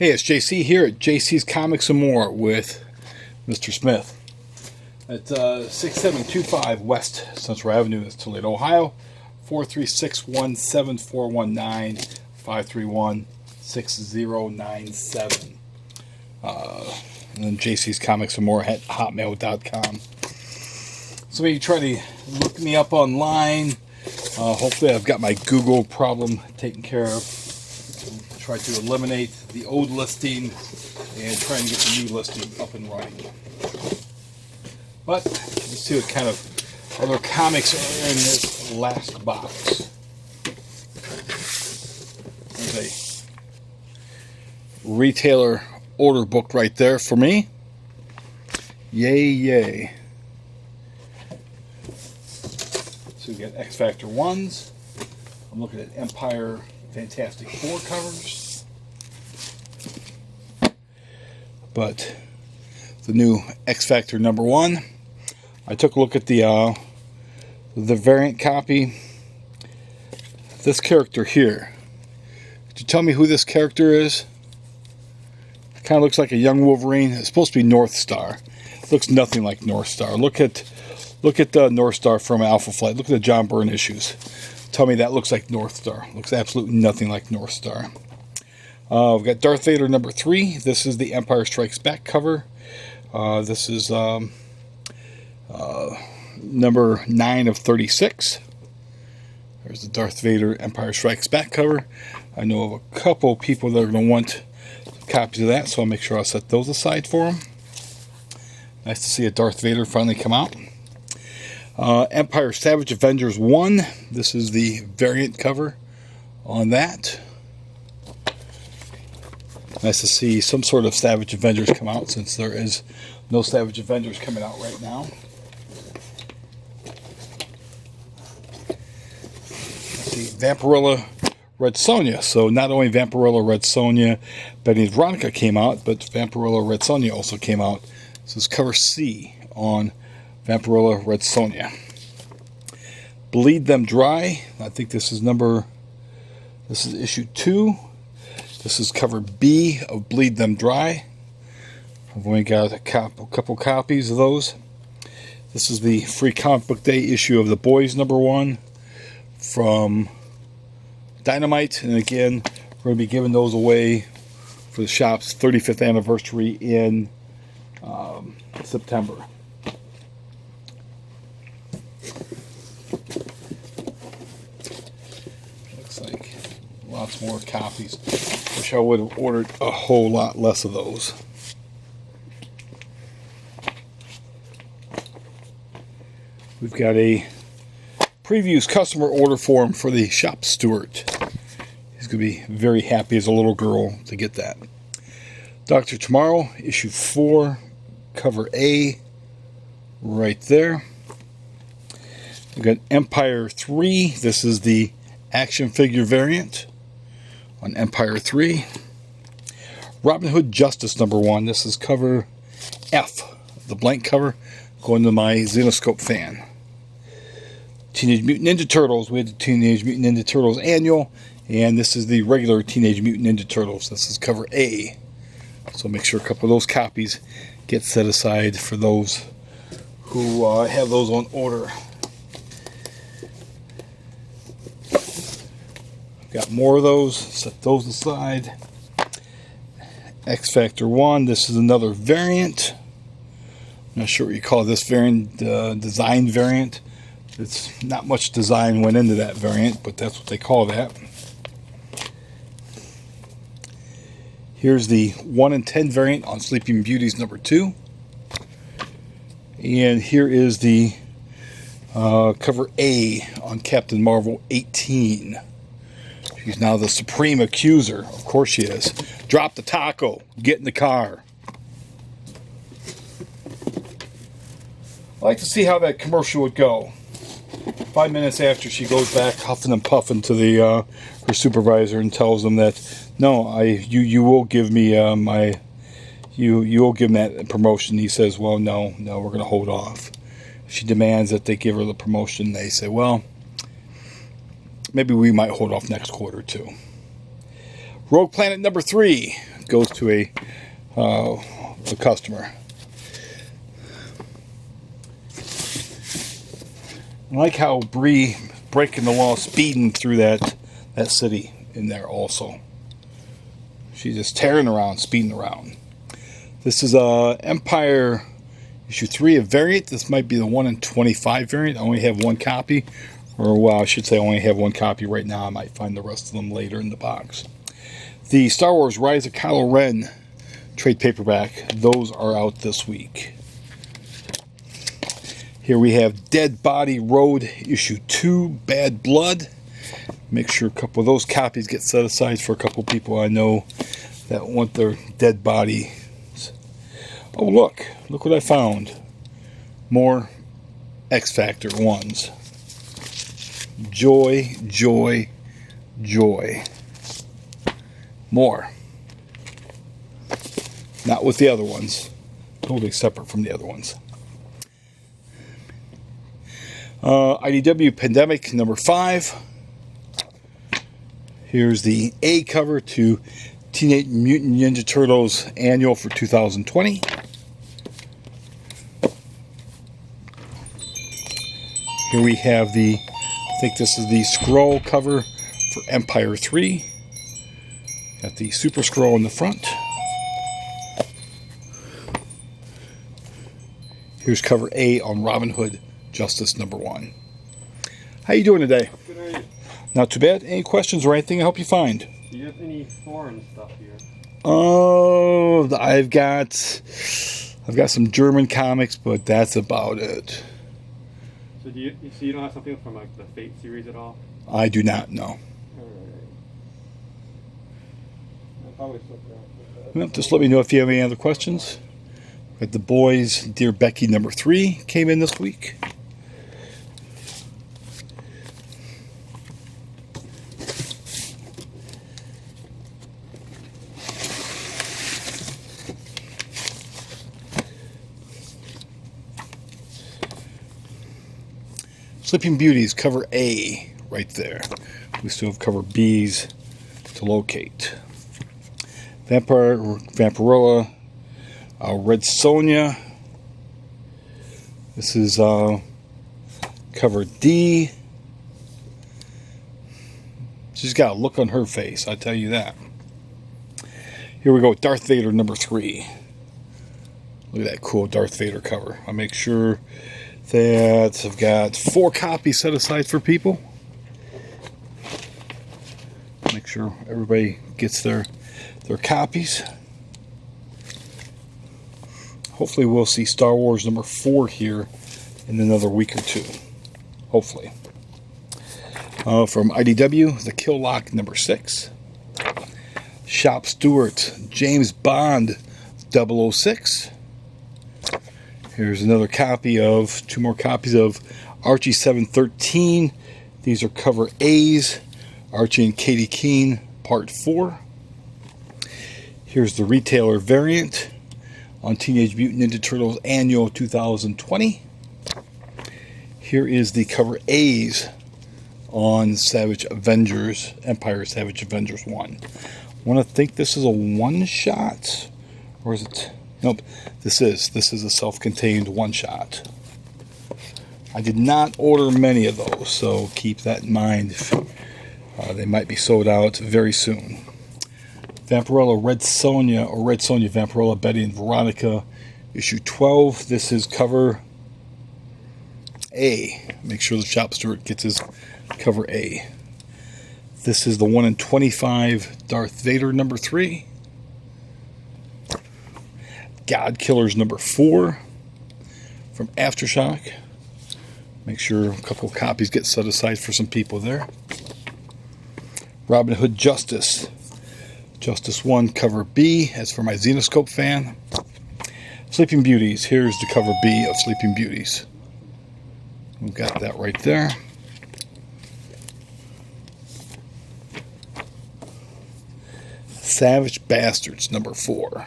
Hey, it's JC here at JC's Comics and More with Mr. Smith. At 6725 West Central Avenue, that's Toledo, Ohio. 436-17419-531-6097. And then JC's Comics and More at hotmail.com. So you try to look me up online. Hopefully I've got my Google problem taken care of. Try to eliminate the old listing and try and get the new listing up and running. But let's see what kind of other comics are in this last box. There's a retailer order book right there for me. Yay, yay. So we got X Factor 1s. I'm looking at Empyre Fantastic Four covers. But the new X Factor #1. I took a look at the variant copy. This character here. Could you tell me who this character is? Kind of looks like a young Wolverine. It's supposed to be North Star. It looks nothing like North Star. Look at North Star from Alpha Flight. Look at the John Byrne issues. Tell me that looks like North Star. Looks absolutely nothing like North Star. We've got Darth Vader #3. This is the Empire Strikes Back cover. This is number 9 of 36. There's the Darth Vader Empire Strikes Back cover. I know of a couple people that are going to want copies of that, so I'll make sure I'll set those aside for them. Nice to see a Darth Vader finally come out. Empire Savage Avengers 1. This is the variant cover on that. Nice to see some sort of Savage Avengers come out, since there is no Savage Avengers coming out right now. Let's see, Vampirella Red Sonja. So not only Vampirella Red Sonja, Betty and Veronica came out, but Vampirella Red Sonja also came out. This is cover C on Vampirella Red Sonja. Bleed Them Dry. I think this is issue 2. This is cover B of Bleed Them Dry. I've only got a couple copies of those. This is the Free Comic Book Day issue of The Boys #1 from Dynamite. And again, we're going to be giving those away for the shop's 35th anniversary in September. Looks like lots more copies. Wish I would have ordered a whole lot less of those. We've got a previews customer order form for the shop steward. He's going to be very happy as a little girl to get that. Dr. Tomorrow, issue 4, cover A, right there. We've got Empyre 3. This is the action figure variant on Empyre 3. Robin Hood Justice #1. This is cover F, the blank cover, going to my Xenoscope fan. Teenage Mutant Ninja Turtles. We had the Teenage Mutant Ninja Turtles annual, and this is the regular Teenage Mutant Ninja Turtles. This is cover A. So make sure a couple of those copies get set aside for those who have those on order. Got more of those. Set those aside. X Factor 1. This is another variant. I'm not sure what you call this variant. Design variant. It's not much design went into that variant, but that's what they call that. Here's the 1 in 10 variant on Sleeping Beauties #2. And here is the cover A on Captain Marvel 18. She's now the Supreme Accuser. Of course she is. Drop the taco. Get in the car. I'd like to see how that commercial would go. 5 minutes after she goes back huffing and puffing to the her supervisor and tells him that, no, you will give me you will give him that promotion. He says, well, no, we're going to hold off. She demands that they give her the promotion. They say, well, maybe we might hold off next quarter too. Rogue Planet #3. goes to a customer. I like how Bree breaking the law, speeding through that city in there also. She's just tearing around, speeding around. This is Empyre issue 3, a variant. This might be the 1 in 25 variant. I only have one copy. Or, well, I should say I only have one copy right now. I might find the rest of them later in the box. The Star Wars Rise of Kylo Ren trade paperback. Those are out this week. Here we have Dead Body Road issue 2, Bad Blood. Make sure a couple of those copies get set aside for a couple of people I know that want their dead body. Oh, look what I found. More X Factor ones. Joy, joy, joy. More. Not with the other ones. Totally separate from the other ones. IDW Pandemic number 5. Here's the A cover to Teenage Mutant Ninja Turtles Annual for 2020. Here we have I think this is the scroll cover for Empyre 3. Got the Super Scroll in the front. Here's cover A on Robin Hood Justice number 1. How you doing today? Good, how are you? Not too bad. Any questions or anything I help you find? Do you have any foreign stuff here? Oh, I've got some German comics, but that's about it. So you don't have something from like the Fate series at all? I do not know. Alright. I'll probably slip that. Well, just let me know if you have any other questions. Got The Boys, Dear Becky number 3 came in this week. Sleeping Beauties, cover A, right there. We still have cover B's to locate. Vampirella, Red Sonja. This is cover D. She's got a look on her face, I tell you that. Here we go, Darth Vader number 3. Look at that cool Darth Vader cover. I'll make sure that I've got 4 copies set aside for people. Make sure everybody gets their copies. Hopefully we'll see Star Wars number 4 here in another week or two. Hopefully. From IDW, The Kill Lock number 6. Shop Stewart, James Bond 006. Here's another copy of, 2 more copies of Archie 713. These are cover A's. Archie and Katie Keene, Part 4. Here's the retailer variant on Teenage Mutant Ninja Turtles Annual 2020. Here is the cover A's on Savage Avengers, Empyre Savage Avengers 1. I want to think this is a one-shot, or is it? Nope, this is a self-contained one-shot. I did not order many of those, so keep that in mind. They might be sold out very soon. Vampirella Red Sonja, or Red Sonja Vampirella Betty and Veronica, issue 12. This is cover A. Make sure the shop steward gets his cover A. This is the 1 in 25 Darth Vader number 3. God Killers number 4 from Aftershock. Make sure a couple of copies get set aside for some people there. Robin Hood Justice. Justice 1 cover B. That's for my Xenoscope fan. Sleeping Beauties. Here's the cover B of Sleeping Beauties. We've got that right there. Savage Bastards number 4.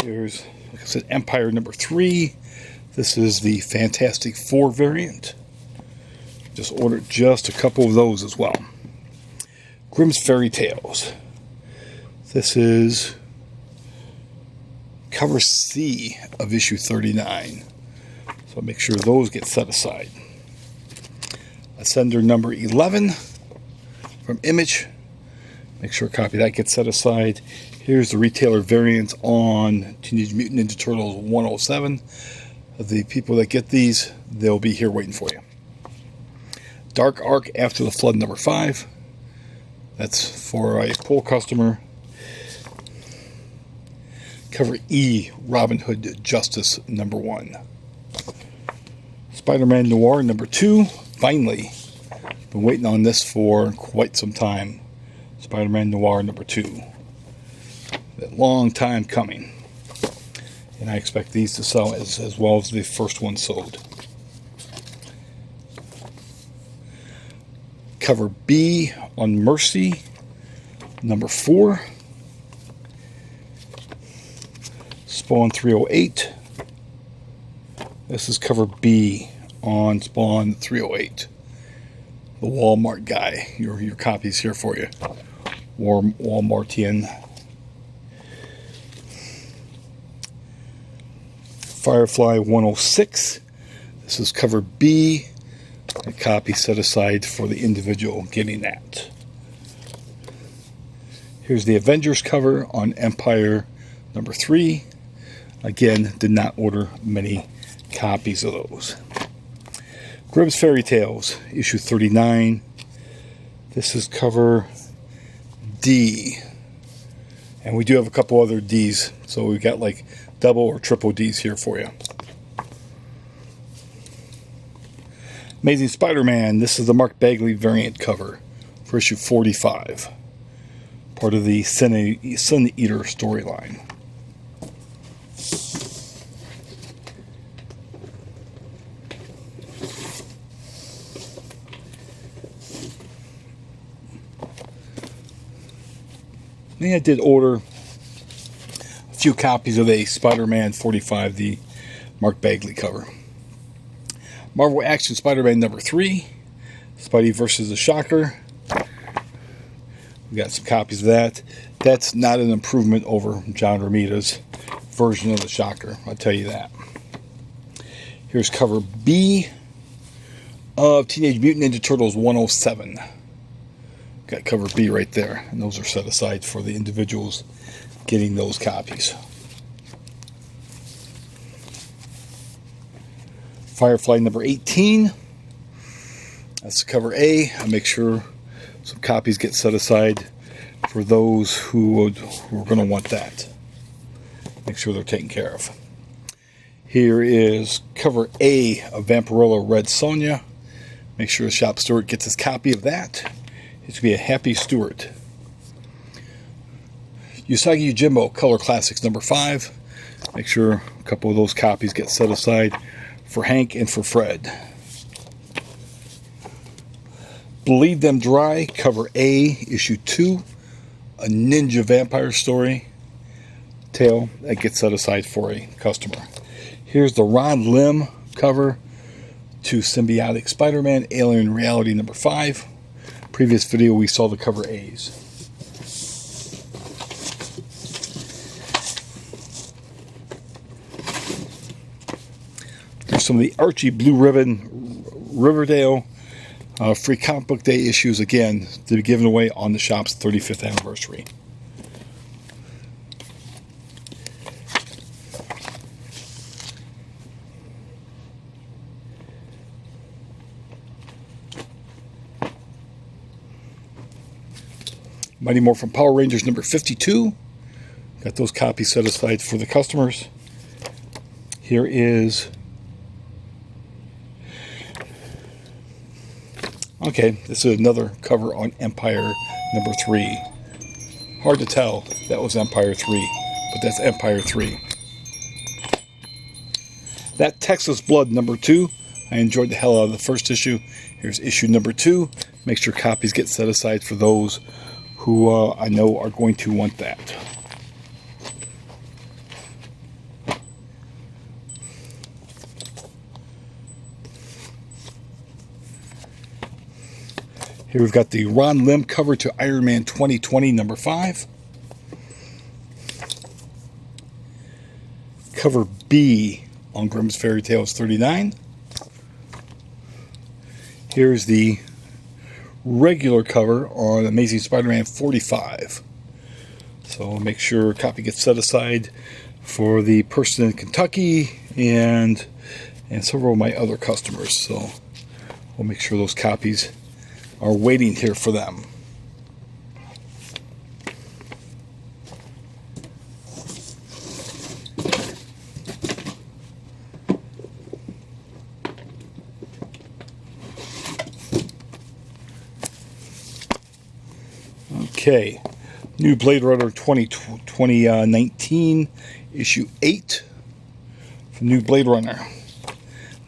Here's, like I said, Empyre number 3. This is the Fantastic Four variant. Just ordered just a couple of those as well. Grimm's Fairy Tales. This is cover C of issue 39. So make sure those get set aside. Ascender number 11 from Image. Make sure a copy of that gets set aside. Here's the retailer variant on Teenage Mutant Ninja Turtles 107. The people that get these, they'll be here waiting for you. Dark Arc After the Flood number 5. That's for a pull customer. Cover E, Robin Hood Justice number 1. Spider-Man Noir number 2. Finally. Been waiting on this for quite some time. Spider-Man Noir number 2. A long time coming. And I expect these to sell as well as the first one sold. Cover B on Mercy number 4. Spawn 308. This is cover B on Spawn 308. The Walmart guy. Your copy's here for you. Walmartian. Firefly 106. This is cover B. A copy set aside for the individual getting that. Here's the Avengers cover on Empyre number 3. Again, did not order many copies of those. Grimm's Fairy Tales, issue 39. This is cover D. And we do have a couple other Ds, so we've got like double or triple Ds here for you. Amazing Spider-Man, this is the Mark Bagley variant cover for issue 45. Part of the Sun Eater storyline. And I did order a few copies of a Spider-Man 45, the Mark Bagley cover. Marvel Action Spider-Man number 3. Spidey versus the Shocker. We got some copies of that. That's not an improvement over John Romita's version of the Shocker, I'll tell you that. Here's cover B of Teenage Mutant Ninja Turtles 107. Got cover B right there, and those are set aside for the individuals getting those copies. Firefly number 18. That's cover A. I'll make sure some copies get set aside for those who are going to want that. Make sure they're taken care of. Here is cover A of Vampirella Red Sonja. Make sure the shop steward gets his copy of that. It should be a happy steward. Usagi Yojimbo Color Classics number 5. Make sure a couple of those copies get set aside for Hank and for Fred. Bleed Them Dry, cover A, issue 2. A ninja vampire story. Tale that gets set aside for a customer. Here's the Ron Lim cover to Symbiotic Spider-Man Alien Reality number 5. Previous video we saw the cover A's. There's some of the Archie Blue Ribbon Riverdale free comic book day issues again to be given away on the shop's 35th anniversary. Mighty Morphin Power Rangers number 52. Got those copies set aside for the customers. Here is... Okay, this is another cover on Empyre number 3. Hard to tell that was Empyre 3, but that's Empyre 3. That Texas Blood number 2. I enjoyed the hell out of the first issue. Here's issue number 2. Make sure copies get set aside for those who I know are going to want that. Here we've got the Ron Lim cover to Iron Man 2020 number 5. Cover B on Grimm's Fairy Tales 39. Here's the regular cover on Amazing Spider-Man 45. So make sure a copy gets set aside for the person in Kentucky and several of my other customers. So we'll make sure those copies are waiting here for them. Okay, new Blade Runner 2019, issue 8 from New Blade Runner.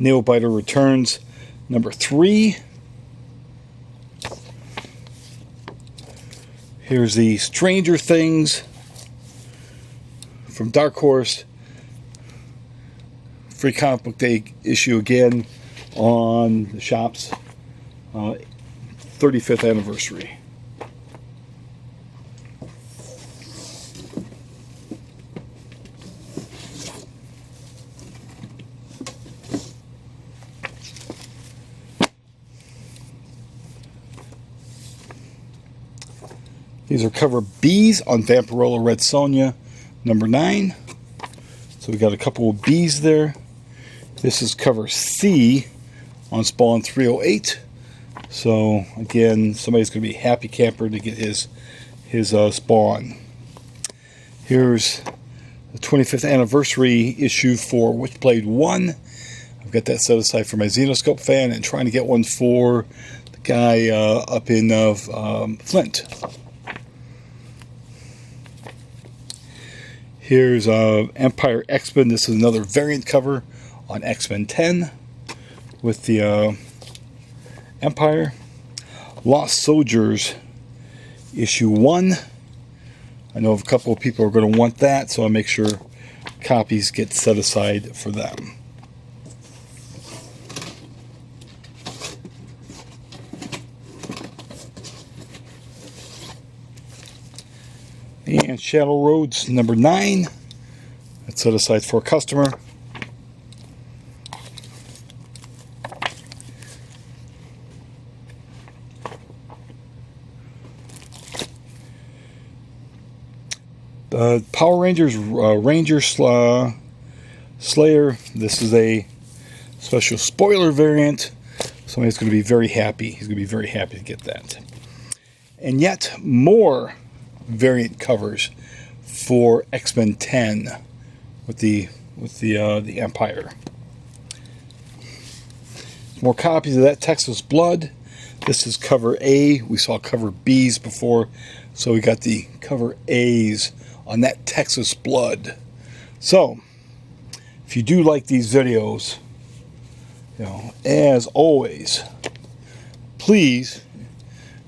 Nailbiter Returns, number 3. Here's the Stranger Things from Dark Horse. Free Comic Book Day issue again on the shop's 35th anniversary. These are cover B's on Vampirella Red Sonja, number 9. So we got a couple of B's there. This is cover C on Spawn 308. So again, somebody's going to be a happy camper to get his Spawn. Here's the 25th anniversary issue for Witchblade 1. I've got that set aside for my Xenoscope fan and trying to get one for the guy up in Flint. Here's Empyre X-Men. This is another variant cover on X-Men 10 with the Empyre. Lost Soldiers issue 1. I know a couple of people are going to want that, so I'll make sure copies get set aside for them. And Shadow Roads number 9. That's set aside for a customer. Power Rangers Ranger Slayer. This is a special spoiler variant. Somebody's going to be very happy. He's going to be very happy to get that. And yet more variant covers for X-Men 10 with the Empyre. More copies of that Texas Blood. This is cover A. We saw cover B's before, so we got the cover A's on that Texas Blood. So if you do like these videos, as always, please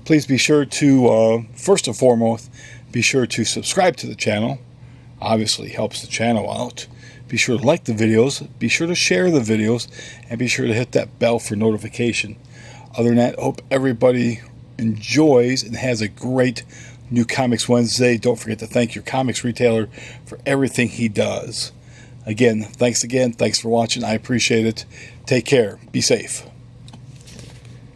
be sure to first and foremost be sure to subscribe to the channel. Obviously helps the channel out. Be sure to like the videos, be sure to share the videos, and be sure to hit that bell for notification. Other than that, hope everybody enjoys and has a great New Comics Wednesday. Don't forget to thank your comics retailer for everything he does. Again, thanks for watching. I appreciate it. Take care. Be safe.